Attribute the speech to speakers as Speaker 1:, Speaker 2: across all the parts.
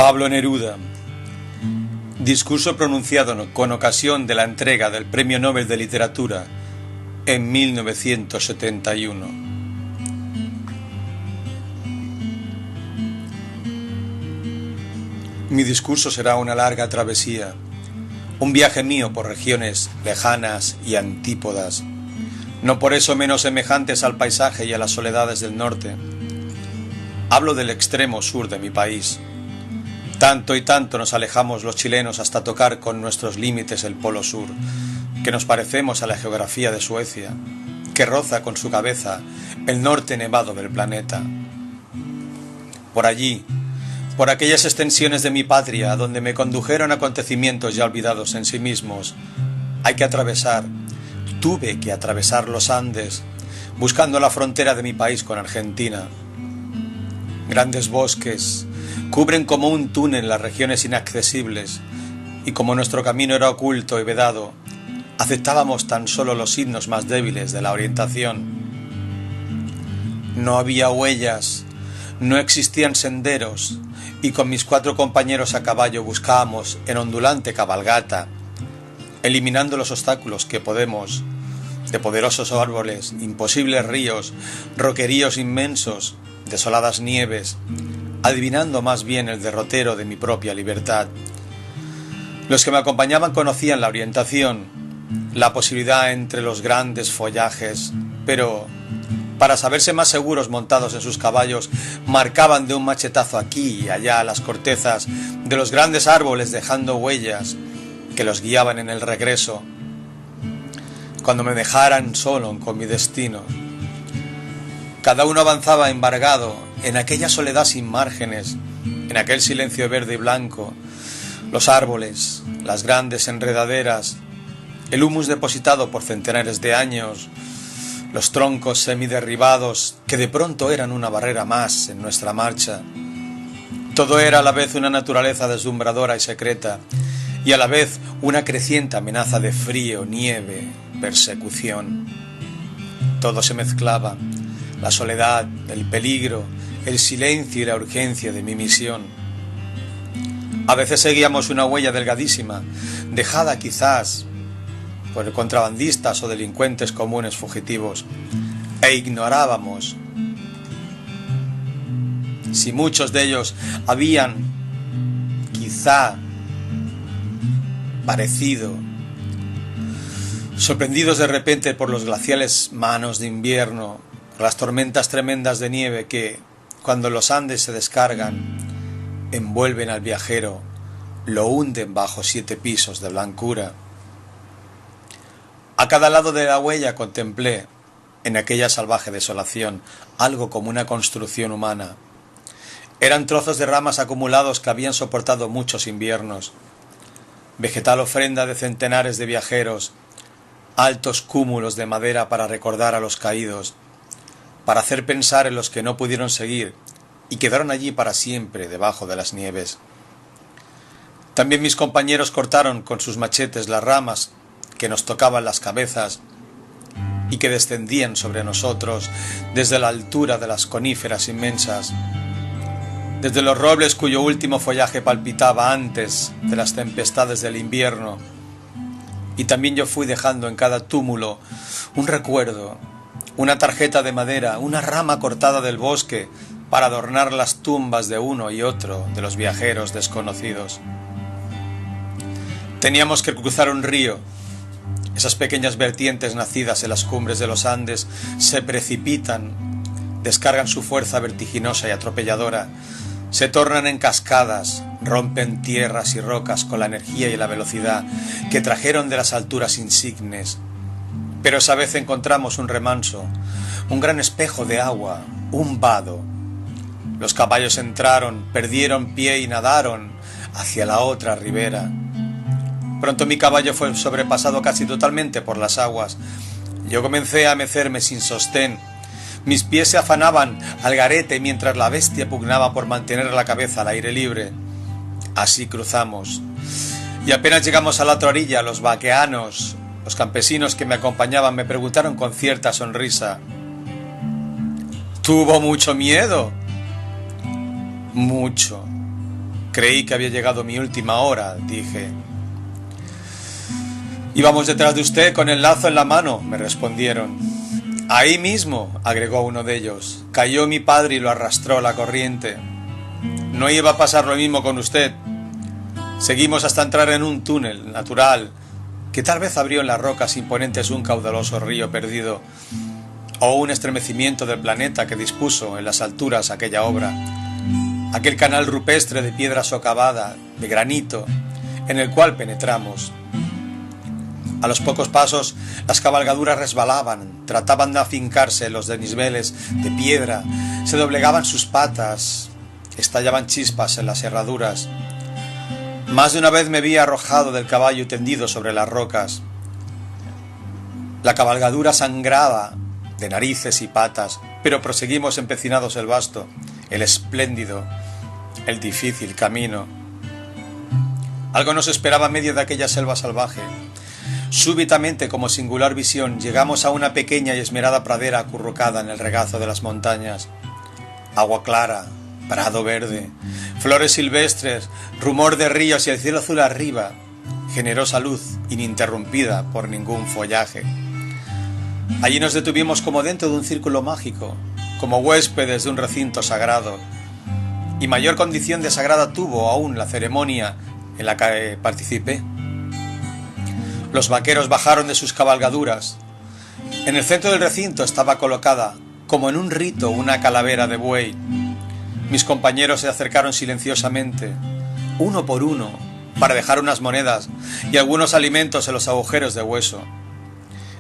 Speaker 1: Pablo Neruda. Discurso pronunciado con ocasión de la entrega del Premio Nobel de Literatura en 1971. Mi discurso será una larga travesía, un viaje mío por regiones lejanas y antípodas, no por eso menos semejantes al paisaje y a las soledades del norte. Hablo del extremo sur de mi país. Tanto y tanto nos alejamos los chilenos hasta tocar con nuestros límites el polo sur, que nos parecemos a la geografía de Suecia, que roza con su cabeza el norte nevado del planeta. Por allí, por aquellas extensiones de mi patria donde me condujeron acontecimientos ya olvidados en sí mismos, tuve que atravesar los Andes, buscando la frontera de mi país con Argentina. Grandes bosques cubren como un túnel las regiones inaccesibles, y como nuestro camino era oculto y vedado, aceptábamos tan solo los signos más débiles de la orientación. No había huellas, no existían senderos, y con mis 4 compañeros a caballo buscábamos en ondulante cabalgata, eliminando los obstáculos que podemos, de poderosos árboles, imposibles ríos, roqueríos inmensos, desoladas nieves, adivinando más bien el derrotero de mi propia libertad. Los que me acompañaban conocían la orientación, la posibilidad entre los grandes follajes, pero para saberse más seguros montados en sus caballos, marcaban de un machetazo aquí y allá las cortezas de los grandes árboles, dejando huellas que los guiaban en el regreso, cuando me dejaran solo con mi destino. Cada uno avanzaba embargado en aquella soledad sin márgenes, en aquel silencio verde y blanco, los árboles, las grandes enredaderas, el humus depositado por centenares de años, los troncos semiderribados que de pronto eran una barrera más en nuestra marcha. Todo era a la vez una naturaleza deslumbradora y secreta, y a la vez una creciente amenaza de frío, nieve, persecución. Todo se mezclaba, la soledad, el peligro, el silencio y la urgencia de mi misión. A veces seguíamos una huella delgadísima, dejada quizás por contrabandistas o delincuentes comunes fugitivos, e ignorábamos si muchos de ellos habían quizá parecido, sorprendidos de repente por los glaciales manos de invierno, por las tormentas tremendas de nieve que, cuando los Andes se descargan, envuelven al viajero, lo hunden bajo 7 pisos de blancura. A cada lado de la huella contemplé, en aquella salvaje desolación, algo como una construcción humana. Eran trozos de ramas acumulados que habían soportado muchos inviernos, vegetal ofrenda de centenares de viajeros, altos cúmulos de madera para recordar a los caídos, para hacer pensar en los que no pudieron seguir y quedaron allí para siempre debajo de las nieves. También mis compañeros cortaron con sus machetes las ramas que nos tocaban las cabezas y que descendían sobre nosotros desde la altura de las coníferas inmensas, desde los robles cuyo último follaje palpitaba antes de las tempestades del invierno. Y también yo fui dejando en cada túmulo un recuerdo, una tarjeta de madera, una rama cortada del bosque para adornar las tumbas de uno y otro de los viajeros desconocidos. Teníamos que cruzar un río. Esas pequeñas vertientes nacidas en las cumbres de los Andes se precipitan, descargan su fuerza vertiginosa y atropelladora, se tornan en cascadas, rompen tierras y rocas con la energía y la velocidad que trajeron de las alturas insignes. Pero esa vez encontramos un remanso, un gran espejo de agua, un vado. Los caballos entraron, perdieron pie y nadaron hacia la otra ribera. Pronto mi caballo fue sobrepasado casi totalmente por las aguas. Yo comencé a mecerme sin sostén. Mis pies se afanaban al garete mientras la bestia pugnaba por mantener la cabeza al aire libre. Así cruzamos. Y apenas llegamos a la otra orilla, los vaqueanos, los campesinos que me acompañaban, me preguntaron con cierta sonrisa: ¿Tuvo mucho miedo? Mucho. Creí que había llegado mi última hora, dije. Íbamos detrás de usted con el lazo en la mano, me respondieron. Ahí mismo, agregó uno de ellos, cayó mi padre y lo arrastró la corriente. No iba a pasar lo mismo con usted. Seguimos hasta entrar en un túnel natural que tal vez abrió en las rocas imponentes un caudaloso río perdido o un estremecimiento del planeta que dispuso en las alturas aquella obra, aquel canal rupestre de piedra socavada, de granito, en el cual penetramos. A los pocos pasos las cabalgaduras resbalaban, trataban de afincarse en los desniveles de piedra, se doblegaban sus patas, estallaban chispas en las herraduras. Más de una vez me vi arrojado del caballo y tendido sobre las rocas. La cabalgadura sangraba de narices y patas, pero proseguimos empecinados el vasto, el espléndido, el difícil camino. Algo nos esperaba en medio de aquella selva salvaje. Súbitamente, como singular visión, llegamos a una pequeña y esmerada pradera acurrucada en el regazo de las montañas. Agua clara, prado verde, flores silvestres, rumor de ríos y el cielo azul arriba, generosa luz ininterrumpida por ningún follaje. Allí nos detuvimos como dentro de un círculo mágico, como huéspedes de un recinto sagrado, y mayor condición de sagrada tuvo aún la ceremonia en la que participé. Los vaqueros bajaron de sus cabalgaduras. En el centro del recinto estaba colocada, como en un rito, una calavera de buey. Mis compañeros se acercaron silenciosamente, uno por uno, para dejar unas monedas y algunos alimentos en los agujeros de hueso.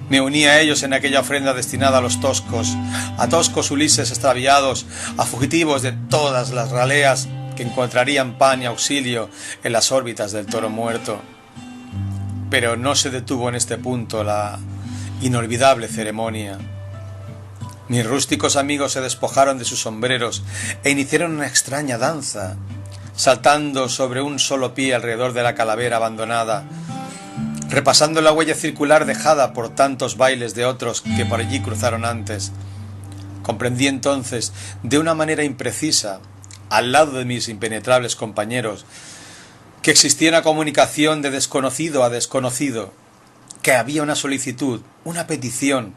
Speaker 1: Me uní a ellos en aquella ofrenda destinada a los toscos, a toscos Ulises extraviados, a fugitivos de todas las raleas que encontrarían pan y auxilio en las órbitas del toro muerto. Pero no se detuvo en este punto la inolvidable ceremonia. Mis rústicos amigos se despojaron de sus sombreros e iniciaron una extraña danza, saltando sobre un solo pie alrededor de la calavera abandonada, repasando la huella circular dejada por tantos bailes de otros que por allí cruzaron antes. Comprendí entonces, de una manera imprecisa, al lado de mis impenetrables compañeros, que existía una comunicación de desconocido a desconocido, que había una solicitud, una petición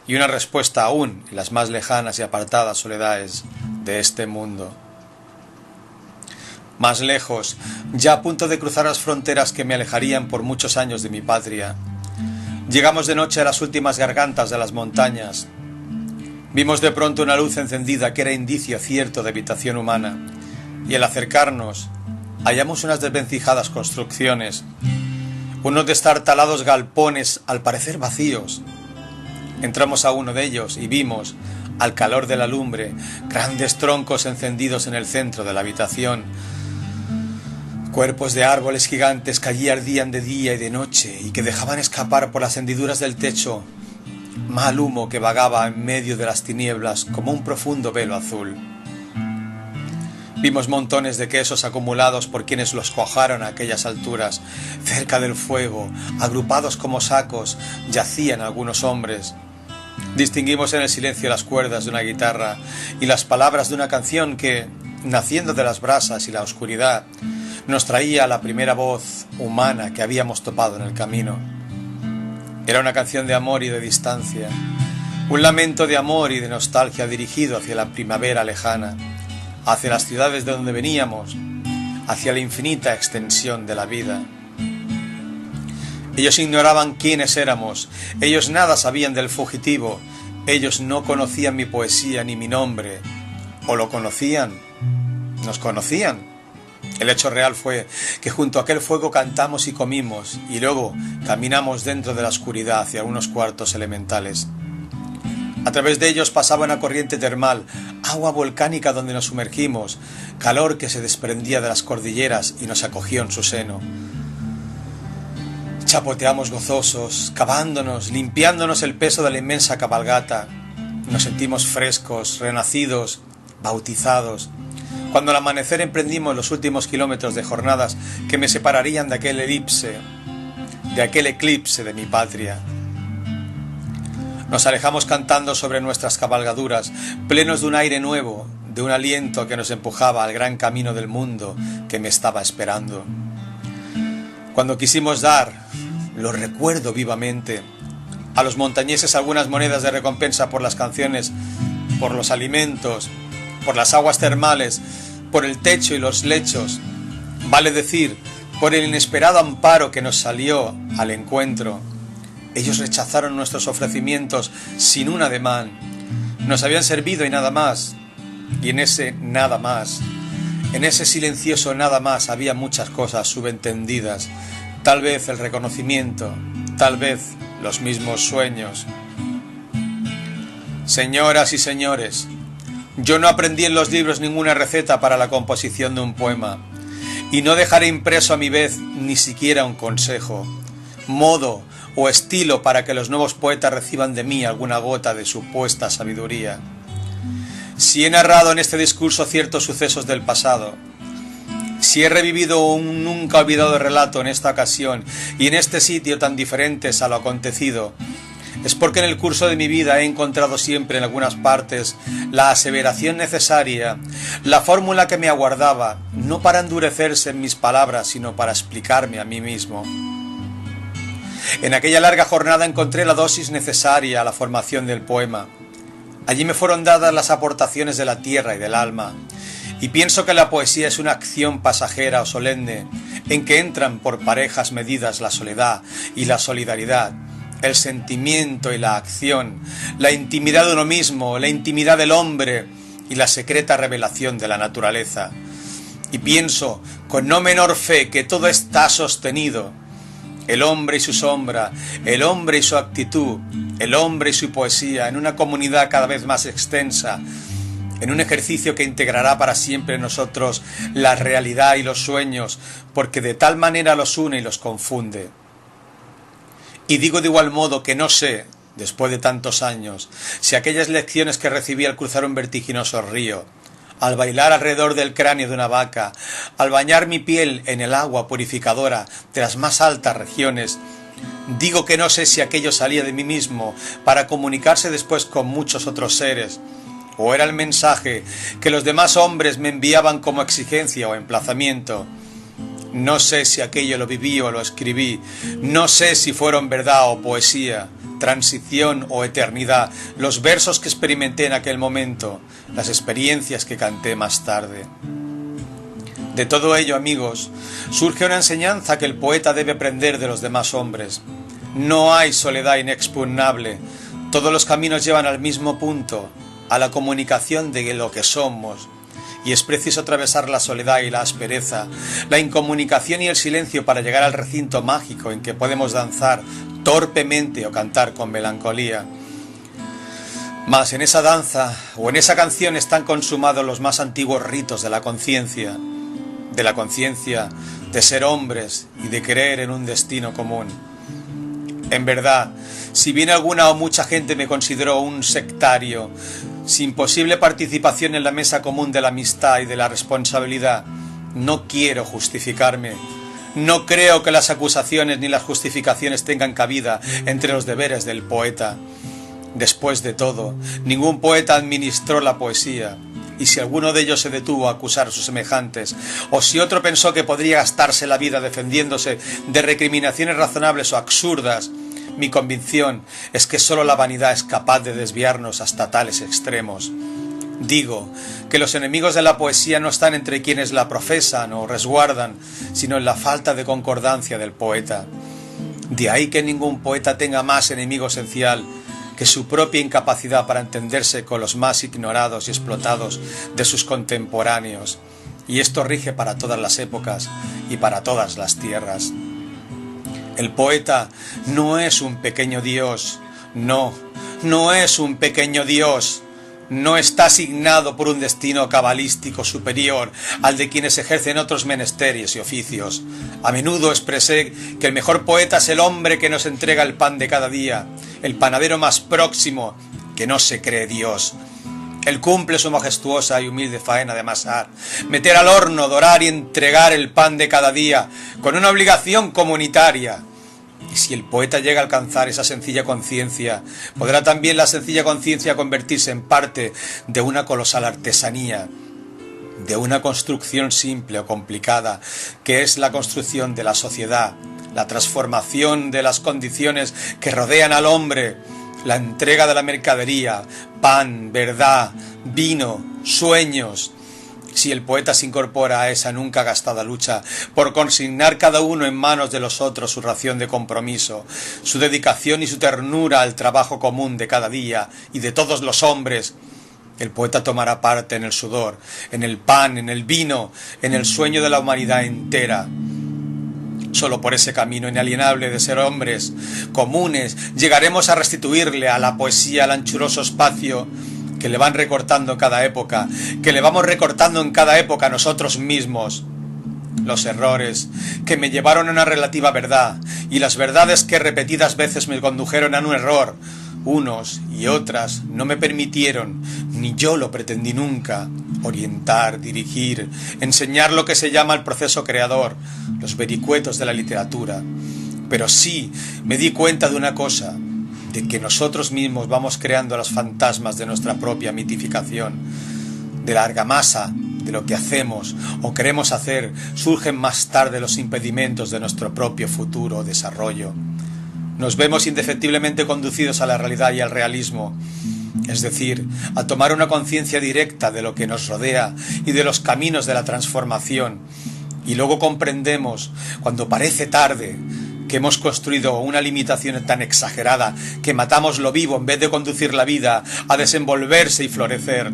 Speaker 1: y una respuesta aún en las más lejanas y apartadas soledades de este mundo. Más lejos, ya a punto de cruzar las fronteras que me alejarían por muchos años de mi patria, llegamos de noche a las últimas gargantas de las montañas. Vimos de pronto una luz encendida que era indicio cierto de habitación humana, y al acercarnos hallamos unas desvencijadas construcciones, unos destartalados galpones al parecer vacíos. Entramos a uno de ellos y vimos, al calor de la lumbre, grandes troncos encendidos en el centro de la habitación, cuerpos de árboles gigantes que allí ardían de día y de noche y que dejaban escapar por las hendiduras del techo mal humo que vagaba en medio de las tinieblas como un profundo velo azul. Vimos montones de quesos acumulados por quienes los cuajaron a aquellas alturas. Cerca del fuego, agrupados como sacos, yacían algunos hombres. Distinguimos en el silencio las cuerdas de una guitarra y las palabras de una canción que, naciendo de las brasas y la oscuridad, nos traía la primera voz humana que habíamos topado en el camino. Era una canción de amor y de distancia, un lamento de amor y de nostalgia dirigido hacia la primavera lejana, hacia las ciudades de donde veníamos, hacia la infinita extensión de la vida. Ellos ignoraban quiénes éramos, ellos nada sabían del fugitivo, ellos no conocían mi poesía ni mi nombre, o lo conocían, nos conocían. El hecho real fue que junto a aquel fuego cantamos y comimos, y luego caminamos dentro de la oscuridad hacia unos cuartos elementales. A través de ellos pasaba una corriente termal, agua volcánica donde nos sumergimos, calor que se desprendía de las cordilleras y nos acogió en su seno. Chapoteamos gozosos, cavándonos, limpiándonos el peso de la inmensa cabalgata. Nos sentimos frescos, renacidos, bautizados. Cuando al amanecer emprendimos los últimos kilómetros de jornadas que me separarían de aquel eclipse de mi patria. Nos alejamos cantando sobre nuestras cabalgaduras, plenos de un aire nuevo, de un aliento que nos empujaba al gran camino del mundo que me estaba esperando. Cuando quisimos dar, lo recuerdo vivamente, a los montañeses algunas monedas de recompensa por las canciones, por los alimentos, por las aguas termales, por el techo y los lechos, vale decir, por el inesperado amparo que nos salió al encuentro. Ellos rechazaron nuestros ofrecimientos sin un ademán. Nos habían servido y nada más. Y en ese nada más, en ese silencioso nada más, había muchas cosas subentendidas. Tal vez el reconocimiento, tal vez los mismos sueños. Señoras y señores, yo no aprendí en los libros ninguna receta para la composición de un poema, y no dejaré impreso a mi vez ni siquiera un consejo, modo o estilo para que los nuevos poetas reciban de mí alguna gota de supuesta sabiduría. Si he narrado en este discurso ciertos sucesos del pasado, si he revivido un nunca olvidado relato en esta ocasión y en este sitio tan diferentes a lo acontecido, es porque en el curso de mi vida he encontrado siempre en algunas partes la aseveración necesaria, la fórmula que me aguardaba, no para endurecerse en mis palabras, sino para explicarme a mí mismo. En aquella larga jornada encontré la dosis necesaria a la formación del poema. Allí me fueron dadas las aportaciones de la tierra y del alma, y pienso que la poesía es una acción pasajera o solemne, en que entran por parejas medidas la soledad y la solidaridad, el sentimiento y la acción, la intimidad de uno mismo, la intimidad del hombre y la secreta revelación de la naturaleza. Y pienso, con no menor fe, que todo está sostenido, el hombre y su sombra, el hombre y su actitud, el hombre y su poesía, en una comunidad cada vez más extensa, en un ejercicio que integrará para siempre en nosotros la realidad y los sueños, porque de tal manera los une y los confunde. Y digo de igual modo que no sé, después de tantos años, si aquellas lecciones que recibí al cruzar un vertiginoso río, al bailar alrededor del cráneo de una vaca, al bañar mi piel en el agua purificadora de las más altas regiones, digo que no sé si aquello salía de mí mismo para comunicarse después con muchos otros seres, o era el mensaje que los demás hombres me enviaban como exigencia o emplazamiento. No sé si aquello lo viví o lo escribí, no sé si fueron verdad o poesía, transición o eternidad, los versos que experimenté en aquel momento, las experiencias que canté más tarde. De todo ello, amigos, surge una enseñanza que el poeta debe aprender de los demás hombres. No hay soledad inexpugnable, todos los caminos llevan al mismo punto, a la comunicación de lo que somos, y es preciso atravesar la soledad y la aspereza, la incomunicación y el silencio para llegar al recinto mágico en que podemos danzar torpemente o cantar con melancolía. Mas en esa danza o en esa canción están consumados los más antiguos ritos de la conciencia de ser hombres y de creer en un destino común. En verdad, si bien alguna o mucha gente me consideró un sectario, sin posible participación en la mesa común de la amistad y de la responsabilidad, no quiero justificarme. No creo que las acusaciones ni las justificaciones tengan cabida entre los deberes del poeta. Después de todo, ningún poeta administró la poesía, y si alguno de ellos se detuvo a acusar a sus semejantes, o si otro pensó que podría gastarse la vida defendiéndose de recriminaciones razonables o absurdas, mi convicción es que sólo la vanidad es capaz de desviarnos hasta tales extremos. Digo que los enemigos de la poesía no están entre quienes la profesan o resguardan, sino en la falta de concordancia del poeta. De ahí que ningún poeta tenga más enemigo esencial que su propia incapacidad para entenderse con los más ignorados y explotados de sus contemporáneos. Y esto rige para todas las épocas y para todas las tierras. El poeta no es un pequeño dios, no es un pequeño dios. No está asignado por un destino cabalístico superior al de quienes ejercen otros menesteres y oficios. A menudo expresé que el mejor poeta es el hombre que nos entrega el pan de cada día, el panadero más próximo, que no se cree Dios. Él cumple su majestuosa y humilde faena de amasar, meter al horno, dorar y entregar el pan de cada día, con una obligación comunitaria. Y si el poeta llega a alcanzar esa sencilla conciencia, podrá también la sencilla conciencia convertirse en parte de una colosal artesanía, de una construcción simple o complicada, que es la construcción de la sociedad, la transformación de las condiciones que rodean al hombre, la entrega de la mercadería, pan, verdad, vino, sueños. Si el poeta se incorpora a esa nunca gastada lucha por consignar cada uno en manos de los otros su ración de compromiso, su dedicación y su ternura al trabajo común de cada día y de todos los hombres, el poeta tomará parte en el sudor, en el pan, en el vino, en el sueño de la humanidad entera. Solo por ese camino inalienable de ser hombres comunes llegaremos a restituirle a la poesía el anchuroso espacio que le van recortando en cada época, que le vamos recortando en cada época nosotros mismos. Los errores que me llevaron a una relativa verdad y las verdades que repetidas veces me condujeron a un error, unos y otras no me permitieron, ni yo lo pretendí nunca, orientar, dirigir, enseñar lo que se llama el proceso creador, los vericuetos de la literatura. Pero sí me di cuenta de una cosa, de que nosotros mismos vamos creando los fantasmas de nuestra propia mitificación. De la argamasa de lo que hacemos o queremos hacer surgen más tarde los impedimentos de nuestro propio futuro desarrollo. Nos vemos indefectiblemente conducidos a la realidad y al realismo, es decir, a tomar una conciencia directa de lo que nos rodea y de los caminos de la transformación. Y luego comprendemos, cuando parece tarde, que hemos construido una limitación tan exagerada que matamos lo vivo en vez de conducir la vida a desenvolverse y florecer.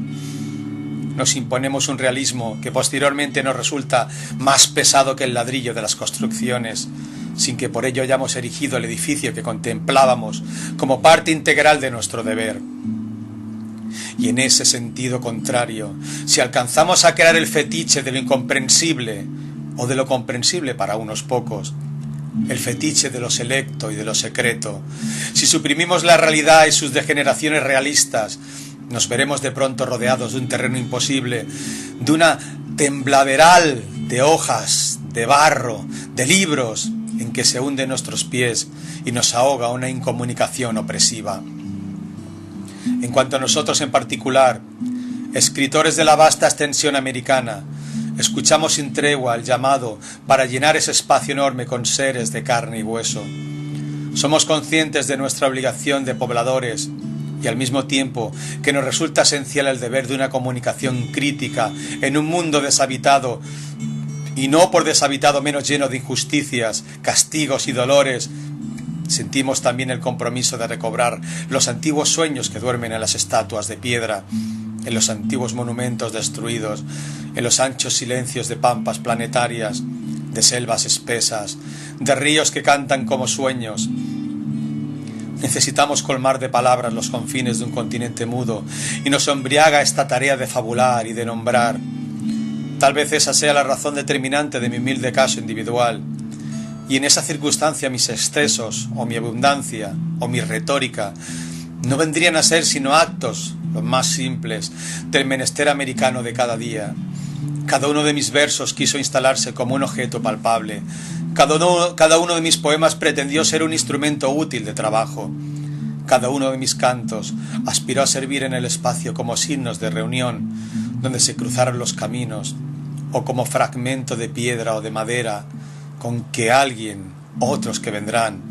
Speaker 1: Nos imponemos un realismo que posteriormente nos resulta más pesado que el ladrillo de las construcciones, sin que por ello hayamos erigido el edificio que contemplábamos como parte integral de nuestro deber. Y en ese sentido contrario, si alcanzamos a crear el fetiche de lo incomprensible o de lo comprensible para unos pocos, el fetiche de lo selecto y de lo secreto, si suprimimos la realidad y sus degeneraciones realistas, nos veremos de pronto rodeados de un terreno imposible, de una tembladeral de hojas, de barro, de libros, en que se hunden nuestros pies y nos ahoga una incomunicación opresiva. En cuanto a nosotros en particular, escritores de la vasta extensión americana, escuchamos sin tregua el llamado para llenar ese espacio enorme con seres de carne y hueso. Somos conscientes de nuestra obligación de pobladores y al mismo tiempo que nos resulta esencial el deber de una comunicación crítica en un mundo deshabitado, y no por deshabitado menos lleno de injusticias, castigos y dolores. Sentimos también el compromiso de recobrar los antiguos sueños que duermen en las estatuas de piedra, en los antiguos monumentos destruidos, en los anchos silencios de pampas planetarias, de selvas espesas, de ríos que cantan como sueños. Necesitamos colmar de palabras los confines de un continente mudo y nos embriaga esta tarea de fabular y de nombrar. Tal vez esa sea la razón determinante de mi humilde caso individual, y en esa circunstancia mis excesos, o mi abundancia, o mi retórica, no vendrían a ser sino actos, los más simples, del menester americano de cada día. Cada uno de mis versos quiso instalarse como un objeto palpable. Cada uno de mis poemas pretendió ser un instrumento útil de trabajo. Cada uno de mis cantos aspiró a servir en el espacio como signos de reunión, donde se cruzaron los caminos, o como fragmento de piedra o de madera, con que alguien, otros que vendrán,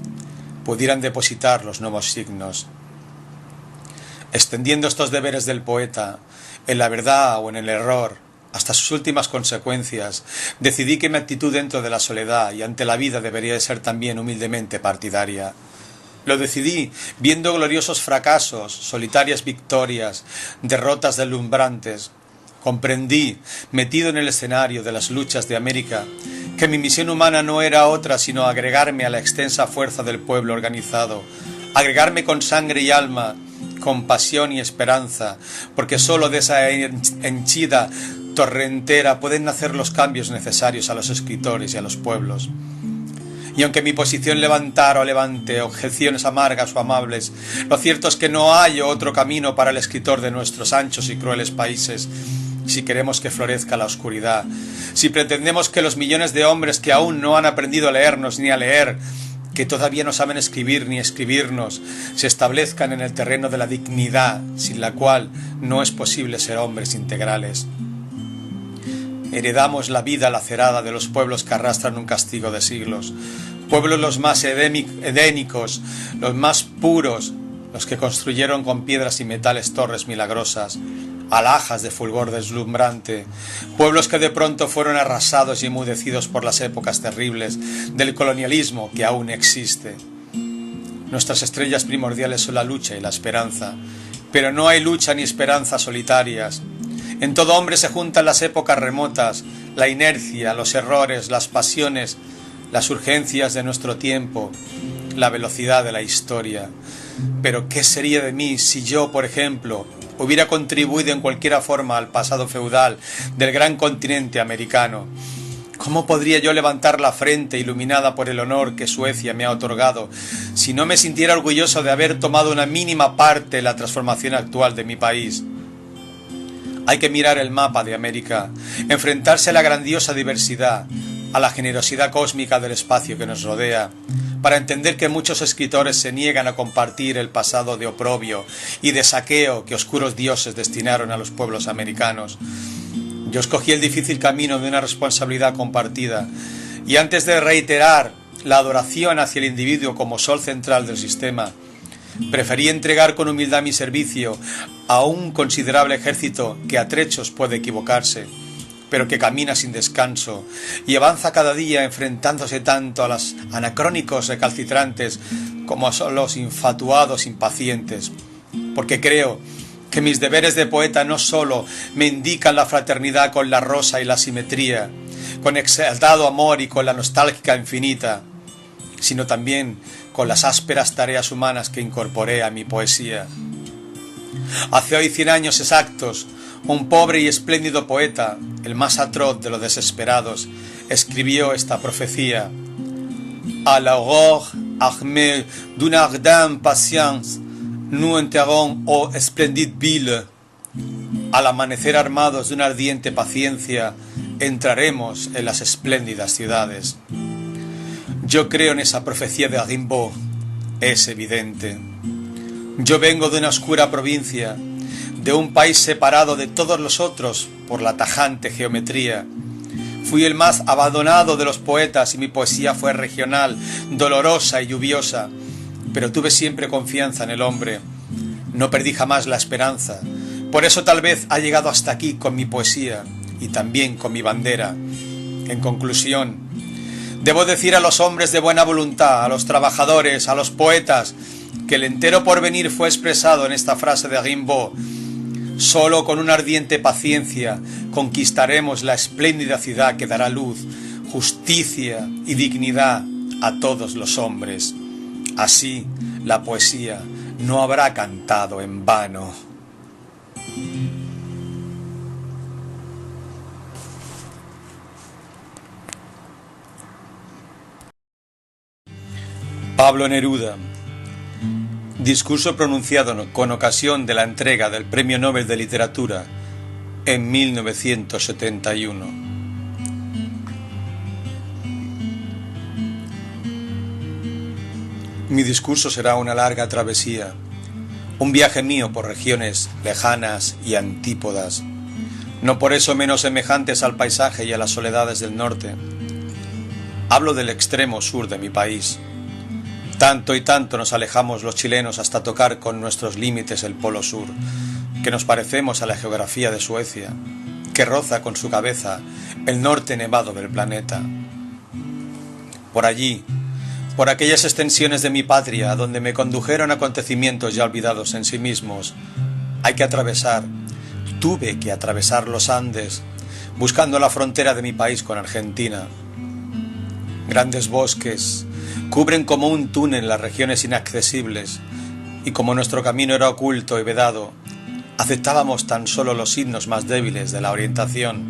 Speaker 1: pudieran depositar los nuevos signos. Extendiendo estos deberes del poeta, en la verdad o en el error, hasta sus últimas consecuencias, decidí que mi actitud dentro de la soledad y ante la vida debería de ser también humildemente partidaria. Lo decidí viendo gloriosos fracasos, solitarias victorias, derrotas deslumbrantes. Comprendí, metido en el escenario de las luchas de América, que mi misión humana no era otra sino agregarme a la extensa fuerza del pueblo organizado, agregarme con sangre y alma, con pasión y esperanza, porque sólo de esa henchida torrentera pueden nacer los cambios necesarios a los escritores y a los pueblos. Y aunque mi posición levantara o levante objeciones amargas o amables, lo cierto es que no hay otro camino para el escritor de nuestros anchos y crueles países. Si queremos que florezca la oscuridad, si pretendemos que los millones de hombres que aún no han aprendido a leernos ni a leer, que todavía no saben escribir ni escribirnos, se establezcan en el terreno de la dignidad, sin la cual no es posible ser hombres integrales. Heredamos la vida lacerada de los pueblos que arrastran un castigo de siglos, pueblos los más edénicos, los más puros, los que construyeron con piedras y metales torres milagrosas, alhajas de fulgor deslumbrante, pueblos que de pronto fueron arrasados y enmudecidos por las épocas terribles del colonialismo que aún existe. Nuestras estrellas primordiales son la lucha y la esperanza, pero no hay lucha ni esperanza solitarias. En todo hombre se juntan las épocas remotas, la inercia, los errores, las pasiones, las urgencias de nuestro tiempo, la velocidad de la historia. Pero ¿qué sería de mí si yo, por ejemplo, hubiera contribuido en cualquier forma al pasado feudal del gran continente americano? ¿Cómo podría yo levantar la frente iluminada por el honor que Suecia me ha otorgado si no me sintiera orgulloso de haber tomado una mínima parte en la transformación actual de mi país? Hay que mirar el mapa de América, enfrentarse a la grandiosa diversidad, a la generosidad cósmica del espacio que nos rodea, para entender que muchos escritores se niegan a compartir el pasado de oprobio y de saqueo que oscuros dioses destinaron a los pueblos americanos. Yo escogí el difícil camino de una responsabilidad compartida, y antes de reiterar la adoración hacia el individuo como sol central del sistema, preferí entregar con humildad mi servicio a un considerable ejército que a trechos puede equivocarse, pero que camina sin descanso y avanza cada día enfrentándose tanto a los anacrónicos recalcitrantes como a los infatuados impacientes, porque creo que mis deberes de poeta no sólo me indican la fraternidad con la rosa y la simetría, con exaltado amor y con la nostálgica infinita, sino también con las ásperas tareas humanas que incorporé a mi poesía. Hace hoy 100 años exactos, un pobre y espléndido poeta, el más atroz de los desesperados, escribió esta profecía: À l'aurore armée d'une ardente patience, nous entrons aux splendides villes. Al amanecer armados de una ardiente paciencia, entraremos en las espléndidas ciudades. Yo creo en esa profecía de Rimbaud, es evidente. Yo vengo de una oscura provincia, de un país separado de todos los otros por la tajante geometría. Fui el más abandonado de los poetas y mi poesía fue regional, dolorosa y lluviosa, pero tuve siempre confianza en el hombre. No perdí jamás la esperanza. Por eso tal vez ha llegado hasta aquí con mi poesía y también con mi bandera. En conclusión, debo decir a los hombres de buena voluntad, a los trabajadores, a los poetas, que el entero porvenir fue expresado en esta frase de Rimbaud: solo con una ardiente paciencia conquistaremos la espléndida ciudad que dará luz, justicia y dignidad a todos los hombres. Así, la poesía no habrá cantado en vano. Pablo Neruda. Discurso pronunciado con ocasión de la entrega del Premio Nobel de Literatura en 1971. Mi discurso será una larga travesía, un viaje mío por regiones lejanas y antípodas, no por eso menos semejantes al paisaje y a las soledades del norte. Hablo del extremo sur de mi país. Tanto y tanto nos alejamos los chilenos hasta tocar con nuestros límites el polo sur, que nos parecemos a la geografía de Suecia, que roza con su cabeza el norte nevado del planeta. Por allí, por aquellas extensiones de mi patria donde me condujeron acontecimientos ya olvidados en sí mismos, tuve que atravesar los Andes, buscando la frontera de mi país con Argentina. Grandes bosques cubren como un túnel las regiones inaccesibles, y como nuestro camino era oculto y vedado, aceptábamos tan solo los signos más débiles de la orientación.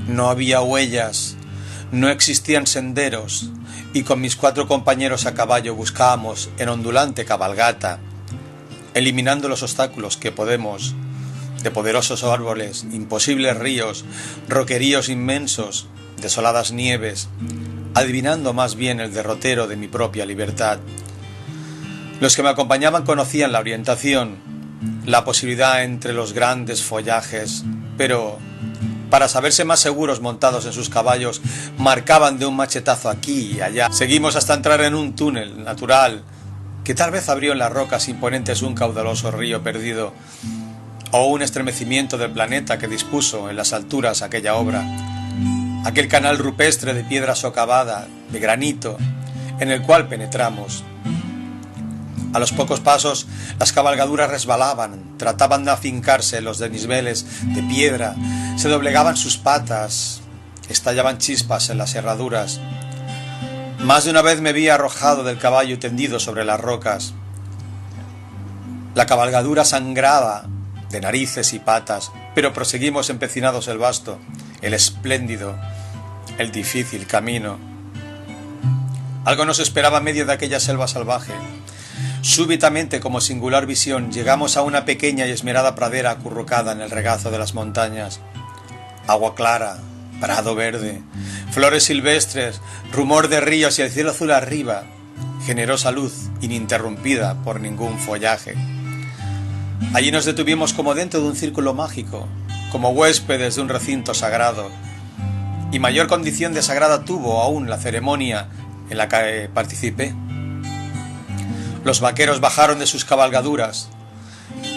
Speaker 1: No había huellas, no existían senderos, y con mis 4 compañeros a caballo buscábamos en ondulante cabalgata, eliminando los obstáculos que podemos, de poderosos árboles, imposibles ríos, roqueríos inmensos, desoladas nieves, adivinando más bien el derrotero de mi propia libertad. Los que me acompañaban conocían la orientación, la posibilidad entre los grandes follajes, pero para saberse más seguros montados en sus caballos, marcaban de un machetazo aquí y allá. Seguimos hasta entrar en un túnel natural que tal vez abrió en las rocas imponentes un caudaloso río perdido, o un estremecimiento del planeta que dispuso en las alturas aquella obra, aquel canal rupestre de piedra socavada, de granito, en el cual penetramos. A los pocos pasos las cabalgaduras resbalaban, trataban de afincarse en los desniveles de piedra, se doblegaban sus patas, estallaban chispas en las herraduras. Más de una vez me vi arrojado del caballo y tendido sobre las rocas. La cabalgadura sangraba de narices y patas, pero proseguimos empecinados el vasto, el espléndido, el difícil camino. Algo nos esperaba en medio de aquella selva salvaje. Súbitamente, como singular visión, llegamos a una pequeña y esmerada pradera acurrucada en el regazo de las montañas. Agua clara, prado verde, flores silvestres, rumor de ríos y el cielo azul arriba, generosa luz ininterrumpida por ningún follaje. Allí nos detuvimos como dentro de un círculo mágico, como huéspedes de un recinto sagrado, y mayor condición de sagrada tuvo aún la ceremonia en la que participé. Los vaqueros bajaron de sus cabalgaduras.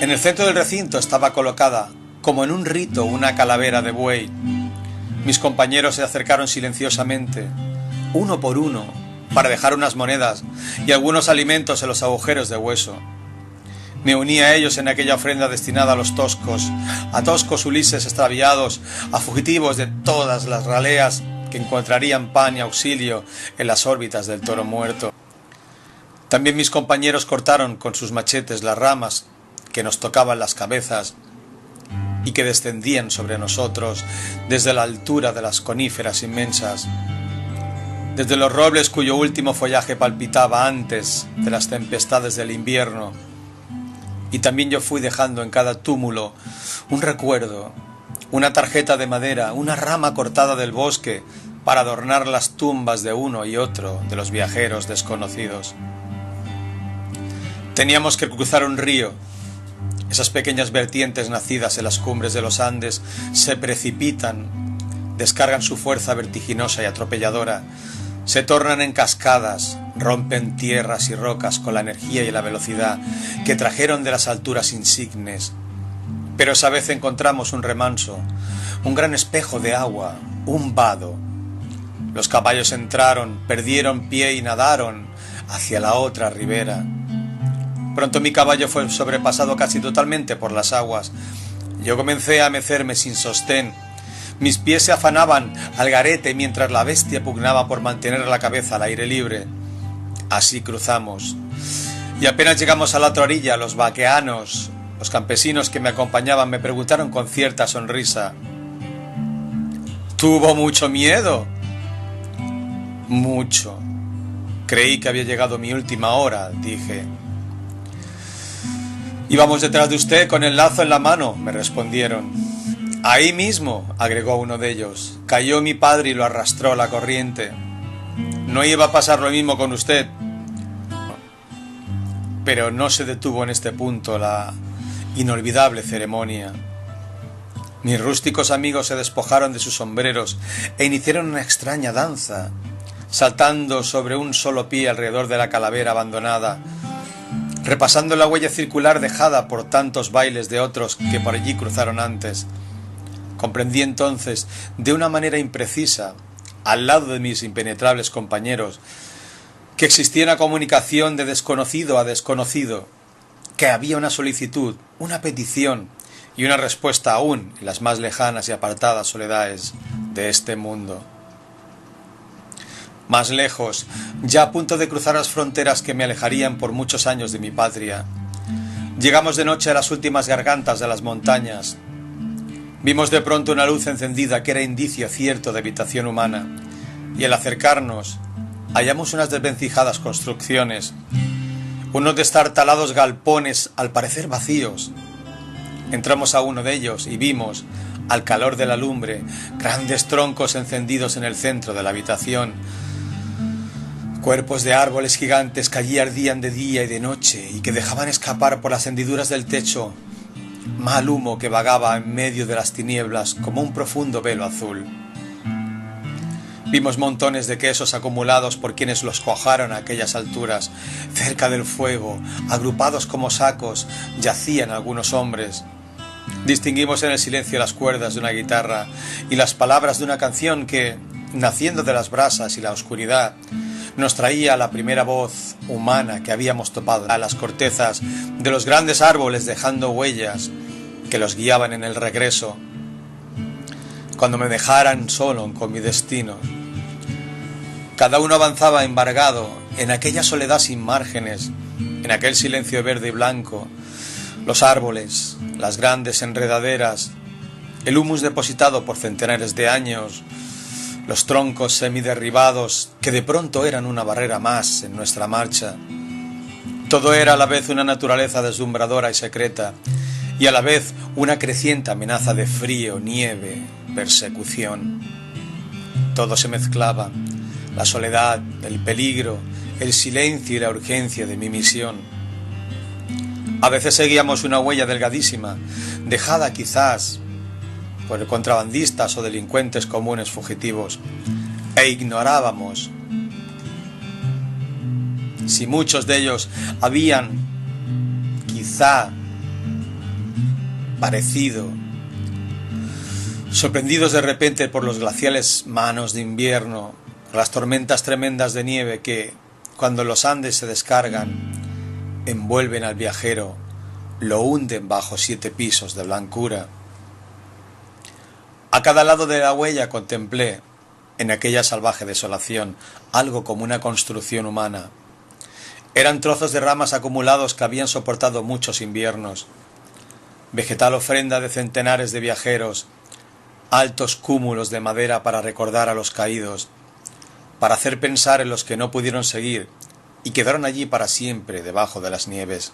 Speaker 1: En el centro del recinto estaba colocada, como en un rito, una calavera de buey. Mis compañeros se acercaron silenciosamente, uno por uno, para dejar unas monedas y algunos alimentos en los agujeros de hueso. Me uní a ellos en aquella ofrenda destinada a los toscos, a toscos Ulises extraviados, a fugitivos de todas las raleas que encontrarían pan y auxilio en las órbitas del toro muerto. También mis compañeros cortaron con sus machetes las ramas que nos tocaban las cabezas y que descendían sobre nosotros desde la altura de las coníferas inmensas, desde los robles cuyo último follaje palpitaba antes de las tempestades del invierno. Y también yo fui dejando en cada túmulo un recuerdo, una tarjeta de madera, una rama cortada del bosque para adornar las tumbas de uno y otro de los viajeros desconocidos. Teníamos que cruzar un río. Esas pequeñas vertientes nacidas en las cumbres de los Andes se precipitan, descargan su fuerza vertiginosa y atropelladora, se tornan en cascadas, rompen tierras y rocas con la energía y la velocidad que trajeron de las alturas insignes. Pero esa vez encontramos un remanso, un gran espejo de agua, un vado. Los caballos entraron, perdieron pie y nadaron hacia la otra ribera. Pronto mi caballo fue sobrepasado casi totalmente por las aguas. Yo comencé a mecerme sin sostén. Mis pies se afanaban al garete mientras la bestia pugnaba por mantener la cabeza al aire libre. Así cruzamos. Y apenas llegamos a la otra orilla, los vaqueanos, los campesinos que me acompañaban, me preguntaron con cierta sonrisa: ¿tuvo mucho miedo? Mucho. Creí que había llegado mi última hora, dije. Íbamos detrás de usted con el lazo en la mano, me respondieron. Ahí mismo, agregó uno de ellos, cayó mi padre y lo arrastró la corriente. No iba a pasar lo mismo con usted. Pero no se detuvo en este punto la inolvidable ceremonia. Mis rústicos amigos se despojaron de sus sombreros e iniciaron una extraña danza, saltando sobre un solo pie alrededor de la calavera abandonada, repasando la huella circular dejada por tantos bailes de otros que por allí cruzaron antes. Comprendí entonces, de una manera imprecisa, al lado de mis impenetrables compañeros, que existía una comunicación de desconocido a desconocido, que había una solicitud, una petición y una respuesta aún en las más lejanas y apartadas soledades de este mundo. Más lejos, ya a punto de cruzar las fronteras que me alejarían por muchos años de mi patria, llegamos de noche a las últimas gargantas de las montañas. Vimos de pronto una luz encendida que era indicio cierto de habitación humana, y al acercarnos hallamos unas desvencijadas construcciones, unos destartalados galpones al parecer vacíos. Entramos a uno de ellos y vimos, al calor de la lumbre, grandes troncos encendidos en el centro de la habitación, Cuerpos de árboles gigantes que allí ardían de día y de noche y que dejaban escapar por las hendiduras del techo mal humo que vagaba en medio de las tinieblas como un profundo velo azul. Vimos montones de quesos acumulados por quienes los cuajaron a aquellas alturas. Cerca del fuego, agrupados como sacos, yacían algunos hombres. Distinguimos en el silencio las cuerdas de una guitarra y las palabras de una canción que, naciendo de las brasas y la oscuridad, nos traía la primera voz humana que habíamos topado a las cortezas de los grandes árboles, dejando huellas que los guiaban en el regreso cuando me dejaran solo con mi destino. Cada uno avanzaba embargado en aquella soledad sin márgenes, en aquel silencio verde y blanco, los árboles, las grandes enredaderas, el humus depositado por centenares de años, los troncos semiderribados que de pronto eran una barrera más en nuestra marcha. Todo era a la vez una naturaleza deslumbradora y secreta, y a la vez una creciente amenaza de frío, nieve, persecución. Todo se mezclaba, la soledad, el peligro, el silencio y la urgencia de mi misión. A veces seguíamos una huella delgadísima, dejada quizás por contrabandistas o delincuentes comunes fugitivos, e ignorábamos si muchos de ellos habían quizá parecido, sorprendidos de repente por los glaciales manos de invierno, por las tormentas tremendas de nieve que, cuando los Andes se descargan, envuelven al viajero, lo hunden bajo 7 pisos de blancura. A cada lado de la huella contemplé, en aquella salvaje desolación, algo como una construcción humana. Eran trozos de ramas acumulados que habían soportado muchos inviernos, vegetal ofrenda de centenares de viajeros, altos cúmulos de madera para recordar a los caídos, para hacer pensar en los que no pudieron seguir y quedaron allí para siempre debajo de las nieves.